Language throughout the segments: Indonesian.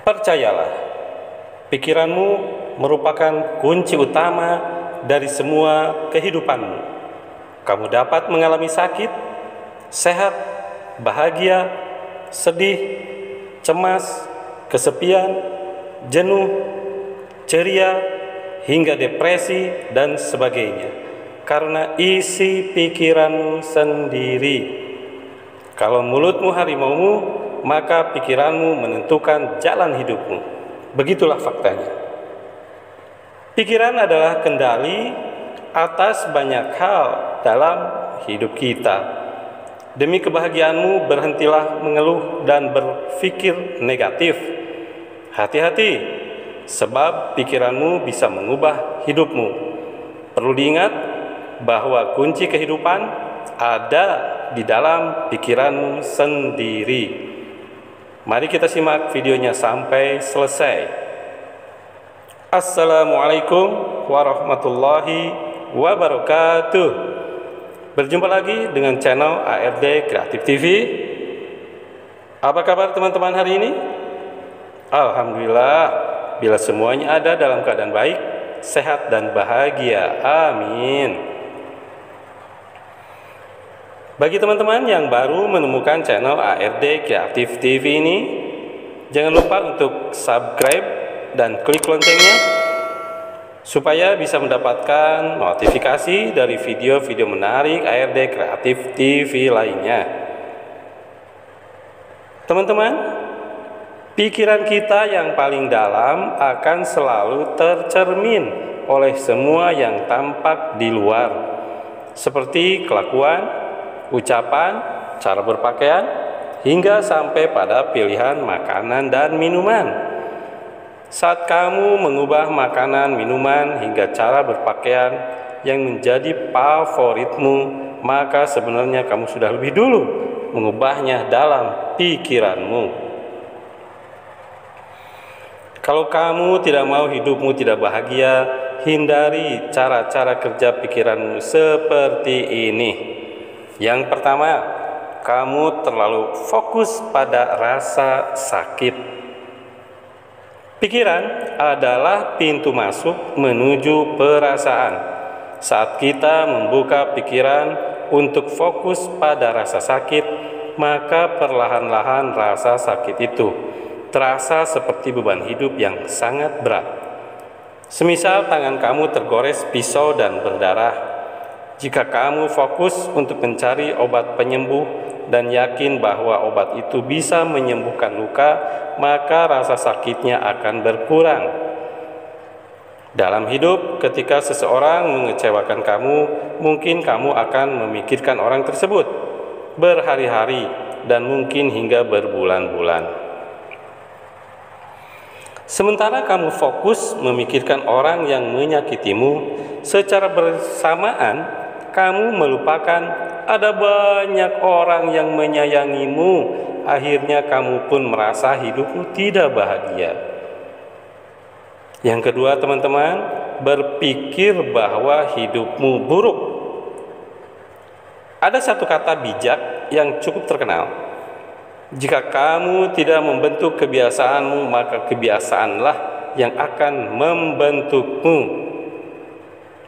Percayalah, pikiranmu merupakan kunci utama dari semua kehidupanmu. Kamu dapat mengalami sakit, sehat, bahagia, sedih, cemas, kesepian, jenuh, ceria, hingga depresi dan sebagainya, karena isi pikiranmu sendiri. Kalau mulutmu harimaumu, maka pikiranmu menentukan jalan hidupmu. Begitulah faktanya. Pikiran adalah kendali atas banyak hal dalam hidup kita. Demi kebahagiaanmu, berhentilah mengeluh dan berpikir negatif. Hati-hati, sebab pikiranmu bisa mengubah hidupmu. Perlu diingat bahwa kunci kehidupan ada di dalam pikiranmu sendiri. Mari kita simak videonya sampai selesai. Assalamualaikum warahmatullahi wabarakatuh. Berjumpa lagi dengan channel ARD Kreatif TV. Apa kabar teman-teman hari ini? Alhamdulillah, bila semuanya ada dalam keadaan baik, sehat dan bahagia. Amin. Bagi teman-teman yang baru menemukan channel ARD Kreatif TV ini, jangan lupa untuk subscribe dan klik loncengnya supaya bisa mendapatkan notifikasi dari video-video menarik ARD Kreatif TV lainnya. Teman-teman, pikiran kita yang paling dalam akan selalu tercermin oleh semua yang tampak di luar, seperti kelakuan, ucapan, cara berpakaian, hingga sampai pada pilihan makanan dan minuman. Saat kamu mengubah makanan, minuman, hingga cara berpakaian yang menjadi favoritmu, maka sebenarnya kamu sudah lebih dulu mengubahnya dalam pikiranmu. Kalau kamu tidak mau hidupmu tidak bahagia, hindari cara-cara kerja pikiranmu seperti ini. Yang pertama, kamu terlalu fokus pada rasa sakit. Pikiran adalah pintu masuk menuju perasaan. Saat kita membuka pikiran untuk fokus pada rasa sakit, maka perlahan-lahan rasa sakit itu terasa seperti beban hidup yang sangat berat. Semisal tangan kamu tergores pisau dan berdarah. Jika kamu fokus untuk mencari obat penyembuh dan yakin bahwa obat itu bisa menyembuhkan luka, maka rasa sakitnya akan berkurang. Dalam hidup, ketika seseorang mengecewakan kamu, mungkin kamu akan memikirkan orang tersebut berhari-hari dan mungkin hingga berbulan-bulan. Sementara kamu fokus memikirkan orang yang menyakitimu, secara bersamaan kamu melupakan ada banyak orang yang menyayangimu. Akhirnya kamu pun merasa hidupmu tidak bahagia. Yang kedua, teman-teman, berpikir bahwa hidupmu buruk. Ada satu kata bijak yang cukup terkenal. Jika kamu tidak membentuk kebiasaanmu, maka kebiasaanlah yang akan membentukmu.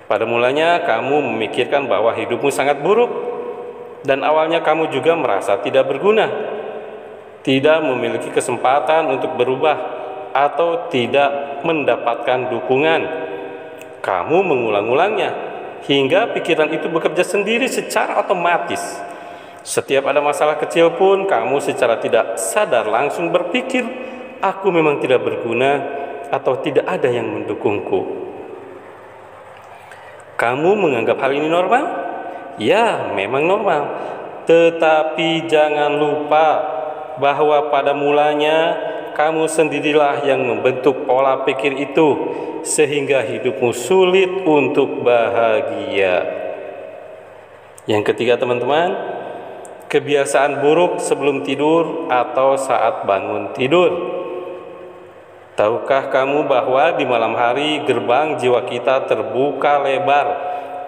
Pada mulanya kamu memikirkan bahwa hidupmu sangat buruk, dan awalnya kamu juga merasa tidak berguna, tidak memiliki kesempatan untuk berubah, atau tidak mendapatkan dukungan. Kamu mengulang-ulangnya hingga pikiran itu bekerja sendiri secara otomatis. Setiap ada masalah kecil pun kamu secara tidak sadar langsung berpikir, aku memang tidak berguna atau tidak ada yang mendukungku. Kamu menganggap hal ini normal? Ya, memang normal. Tetapi jangan lupa bahwa pada mulanya kamu sendirilah yang membentuk pola pikir itu, sehingga hidupmu sulit untuk bahagia. Yang ketiga, teman-teman, kebiasaan buruk sebelum tidur atau saat bangun tidur. Tahukah kamu bahwa di malam hari gerbang jiwa kita terbuka lebar?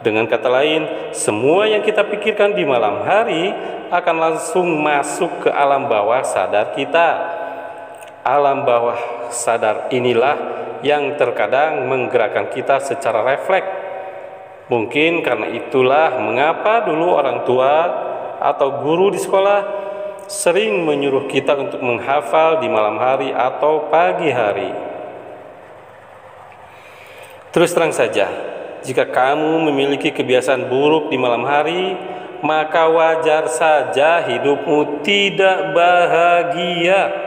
Dengan kata lain, semua yang kita pikirkan di malam hari akan langsung masuk ke alam bawah sadar kita. Alam bawah sadar inilah yang terkadang menggerakkan kita secara refleks. Mungkin karena itulah mengapa dulu orang tua atau guru di sekolah sering menyuruh kita untuk menghafal di malam hari atau pagi hari. Terus terang saja, jika kamu memiliki kebiasaan buruk di malam hari, maka wajar saja hidupmu tidak bahagia.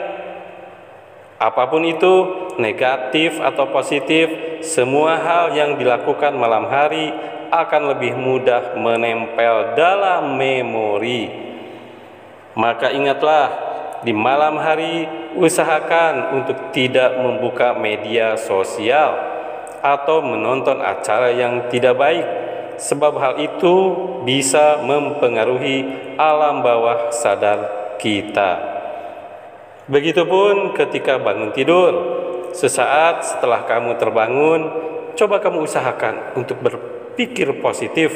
Apapun itu, negatif atau positif, semua hal yang dilakukan malam hari akan lebih mudah menempel dalam memori. Maka ingatlah, di malam hari usahakan untuk tidak membuka media sosial atau menonton acara yang tidak baik, sebab hal itu bisa mempengaruhi alam bawah sadar kita. Begitupun ketika bangun tidur, sesaat setelah kamu terbangun, coba kamu usahakan untuk berpikir positif,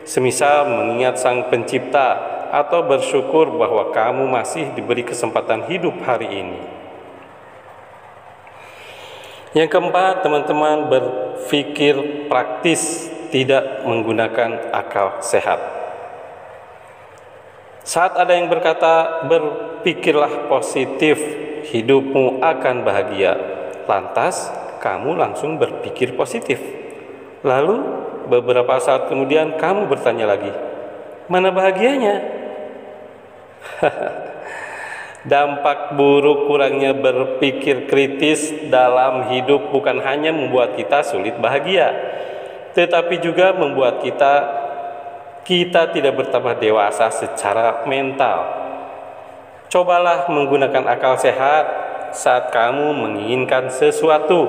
semisal mengingat Sang Pencipta atau bersyukur bahwa kamu masih diberi kesempatan hidup hari ini. Yang keempat, teman-teman, berpikir praktis, tidak menggunakan akal sehat. Saat ada yang berkata, berpikirlah positif, hidupmu akan bahagia. Lantas, kamu langsung berpikir positif. Lalu, beberapa saat kemudian kamu bertanya lagi, mana bahagianya? Dampak buruk kurangnya berpikir kritis dalam hidup bukan hanya membuat kita sulit bahagia, tetapi juga membuat kita tidak bertambah dewasa secara mental. Cobalah menggunakan akal sehat saat kamu menginginkan sesuatu.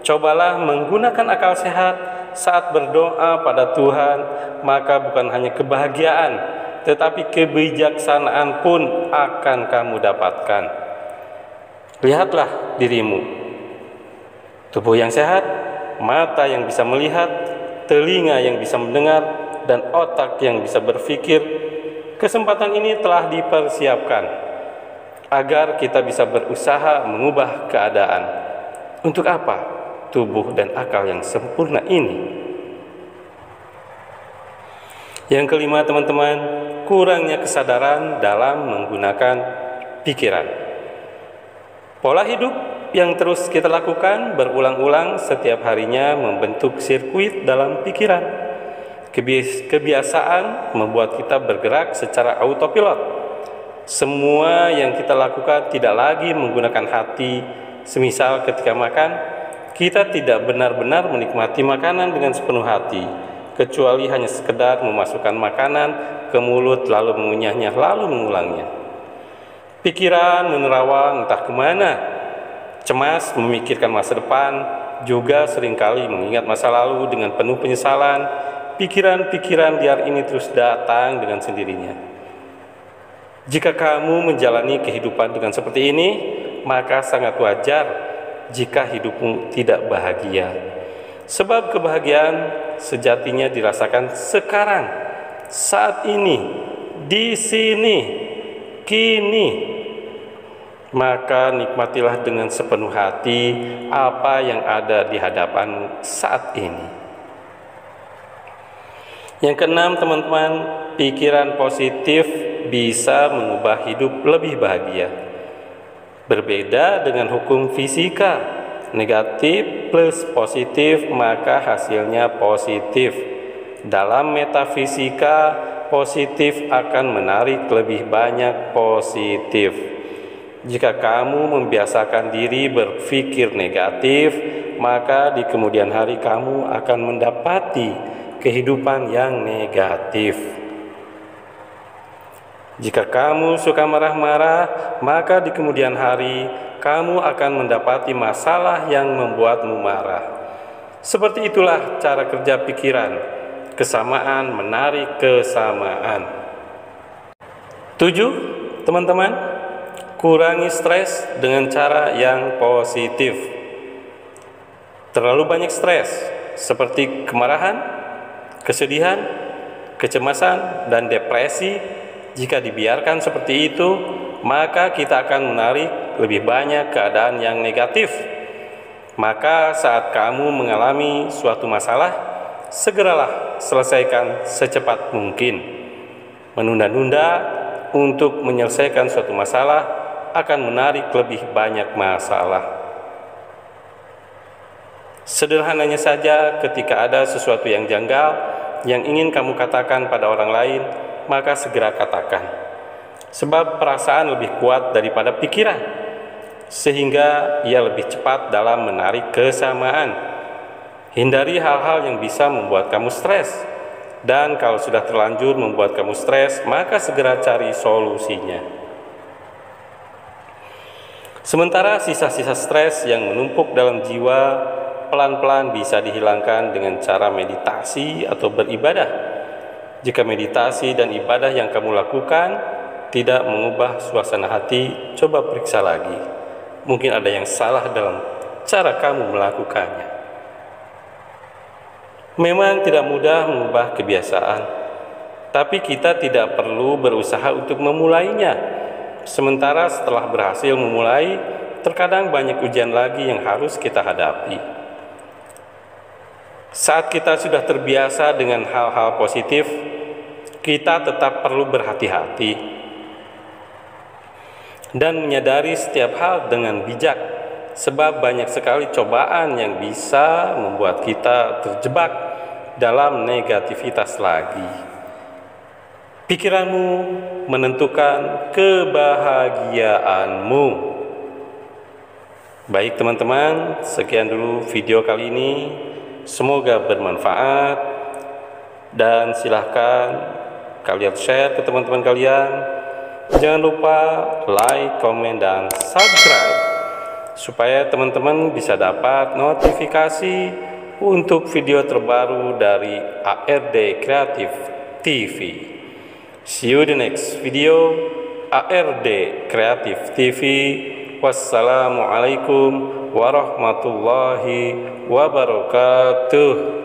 Cobalah menggunakan akal sehat saat berdoa pada Tuhan, maka bukan hanya kebahagiaan, tetapi kebijaksanaan pun akan kamu dapatkan. Lihatlah dirimu, tubuh yang sehat, mata yang bisa melihat, telinga yang bisa mendengar, dan otak yang bisa berpikir. Kesempatan ini telah dipersiapkan agar kita bisa berusaha mengubah keadaan. Untuk apa tubuh dan akal yang sempurna ini? Yang kelima, teman-teman, kurangnya kesadaran dalam menggunakan pikiran. Pola hidup yang terus kita lakukan berulang-ulang setiap harinya membentuk sirkuit dalam pikiran. Kebiasaan membuat kita bergerak secara autopilot. Semua yang kita lakukan tidak lagi menggunakan hati. Semisal ketika makan, kita tidak benar-benar menikmati makanan dengan sepenuh hati, kecuali hanya sekedar memasukkan makanan ke mulut lalu mengunyahnya lalu mengulangnya. Pikiran menerawang entah kemana, cemas memikirkan masa depan, juga seringkali mengingat masa lalu dengan penuh penyesalan. Pikiran-pikiran liar ini terus datang dengan sendirinya. Jika kamu menjalani kehidupan dengan seperti ini, maka sangat wajar jika hidupmu tidak bahagia. Sebab kebahagiaan sejatinya dirasakan sekarang, saat ini, di sini, kini. Maka nikmatilah dengan sepenuh hati apa yang ada di hadapanmu saat ini. Yang keenam, teman-teman, pikiran positif bisa mengubah hidup lebih bahagia. Berbeda dengan hukum fisika, negatif plus positif maka hasilnya positif. Dalam metafisika, positif akan menarik lebih banyak positif. Jika kamu membiasakan diri berpikir negatif, maka di kemudian hari kamu akan mendapati kehidupan yang negatif. Jika kamu suka marah-marah, maka di kemudian hari kamu akan mendapati masalah yang membuatmu marah. Seperti itulah cara kerja pikiran. Kesamaan menarik kesamaan. 7. Teman-teman, kurangi stres dengan cara yang positif. Terlalu banyak stres seperti kemarahan, kesedihan, kecemasan, dan depresi, jika dibiarkan seperti itu, maka kita akan menarik lebih banyak keadaan yang negatif. Maka saat kamu mengalami suatu masalah, segeralah selesaikan secepat mungkin. Menunda-nunda untuk menyelesaikan suatu masalah akan menarik lebih banyak masalah. Sederhananya saja, ketika ada sesuatu yang janggal yang ingin kamu katakan pada orang lain, maka segera katakan. Sebab perasaan lebih kuat daripada pikiran, sehingga ia lebih cepat dalam menarik kesamaan. Hindari hal-hal yang bisa membuat kamu stres, dan kalau sudah terlanjur membuat kamu stres, maka segera cari solusinya. Sementara sisa-sisa stres yang menumpuk dalam jiwa pelan-pelan bisa dihilangkan dengan cara meditasi atau beribadah. Jika meditasi dan ibadah yang kamu lakukan tidak mengubah suasana hati, coba periksa lagi. Mungkin ada yang salah dalam cara kamu melakukannya. Memang tidak mudah mengubah kebiasaan, tapi kita tidak perlu berusaha untuk memulainya. Sementara setelah berhasil memulai, terkadang banyak ujian lagi yang harus kita hadapi. Saat kita sudah terbiasa dengan hal-hal positif, kita tetap perlu berhati-hati dan menyadari setiap hal dengan bijak, sebab banyak sekali cobaan yang bisa membuat kita terjebak dalam negativitas lagi. Pikiranmu menentukan kebahagiaanmu. Baik teman-teman, sekian dulu video kali ini. Semoga bermanfaat, dan silahkan kalian share ke teman-teman kalian. Jangan lupa like, komen, dan subscribe supaya teman-teman bisa dapat notifikasi untuk video terbaru dari ARD Creative TV. See you the next video, ARD Creative TV. Wassalamualaikum warahmatullahi wabarakatuh.